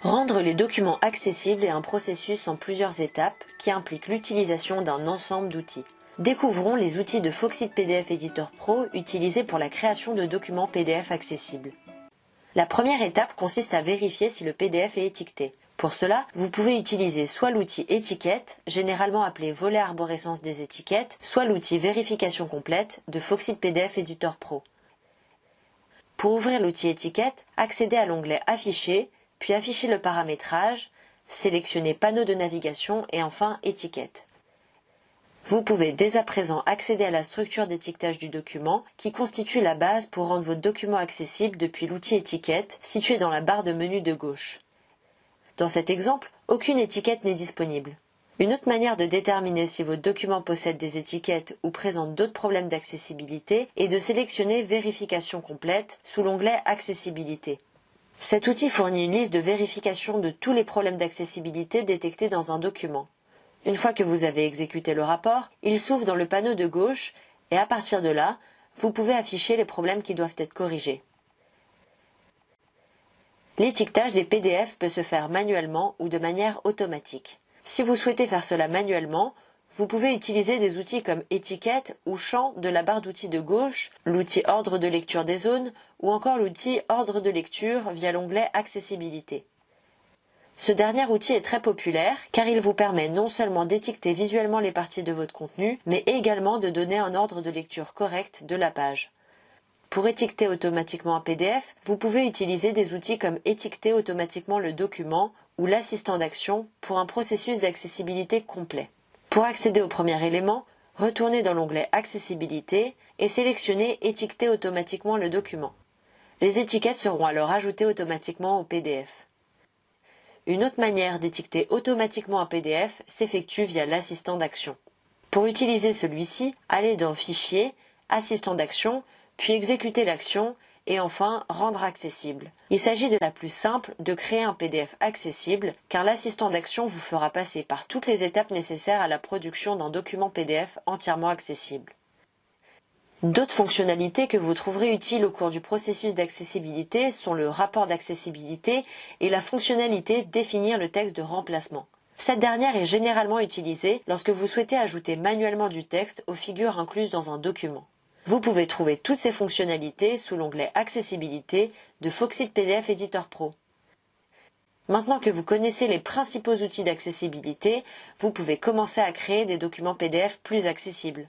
Rendre les documents accessibles est un processus en plusieurs étapes qui implique l'utilisation d'un ensemble d'outils. Découvrons les outils de Foxit PDF Editor Pro utilisés pour la création de documents PDF accessibles. La première étape consiste à vérifier si le PDF est étiqueté. Pour cela, vous pouvez utiliser soit l'outil étiquette, généralement appelé volet arborescence des étiquettes, soit l'outil vérification complète de Foxit PDF Editor Pro. Pour ouvrir l'outil étiquette, accédez à l'onglet Afficher, puis affichez le paramétrage, sélectionnez Panneau de navigation et enfin Étiquette. Vous pouvez dès à présent accéder à la structure d'étiquetage du document qui constitue la base pour rendre votre document accessible depuis l'outil Étiquette situé dans la barre de menu de gauche. Dans cet exemple, aucune étiquette n'est disponible. Une autre manière de déterminer si votre document possède des étiquettes ou présente d'autres problèmes d'accessibilité est de sélectionner Vérification complète sous l'onglet Accessibilité. Cet outil fournit une liste de vérification de tous les problèmes d'accessibilité détectés dans un document. Une fois que vous avez exécuté le rapport, il s'ouvre dans le panneau de gauche et à partir de là, vous pouvez afficher les problèmes qui doivent être corrigés. L'étiquetage des PDF peut se faire manuellement ou de manière automatique. Si vous souhaitez faire cela manuellement, vous pouvez utiliser des outils comme Étiquette ou Champ de la barre d'outils de gauche, l'outil Ordre de lecture des zones ou encore l'outil Ordre de lecture via l'onglet Accessibilité. Ce dernier outil est très populaire car il vous permet non seulement d'étiqueter visuellement les parties de votre contenu, mais également de donner un ordre de lecture correct de la page. Pour étiqueter automatiquement un PDF, vous pouvez utiliser des outils comme Étiqueter automatiquement le document ou l'assistant d'action pour un processus d'accessibilité complet. Pour accéder au premier élément, retournez dans l'onglet Accessibilité et sélectionnez Étiqueter automatiquement le document. Les étiquettes seront alors ajoutées automatiquement au PDF. Une autre manière d'étiqueter automatiquement un PDF s'effectue via l'assistant d'action. Pour utiliser celui-ci, allez dans Fichier, Assistant d'action, puis exécutez l'action et enfin rendre accessible. Il s'agit de la plus simple de créer un PDF accessible car l'assistant d'action vous fera passer par toutes les étapes nécessaires à la production d'un document PDF entièrement accessible. D'autres fonctionnalités que vous trouverez utiles au cours du processus d'accessibilité sont le rapport d'accessibilité et la fonctionnalité définir le texte de remplacement. Cette dernière est généralement utilisée lorsque vous souhaitez ajouter manuellement du texte aux figures incluses dans un document. Vous pouvez trouver toutes ces fonctionnalités sous l'onglet Accessibilité de Foxit PDF Editor Pro. Maintenant que vous connaissez les principaux outils d'accessibilité, vous pouvez commencer à créer des documents PDF plus accessibles.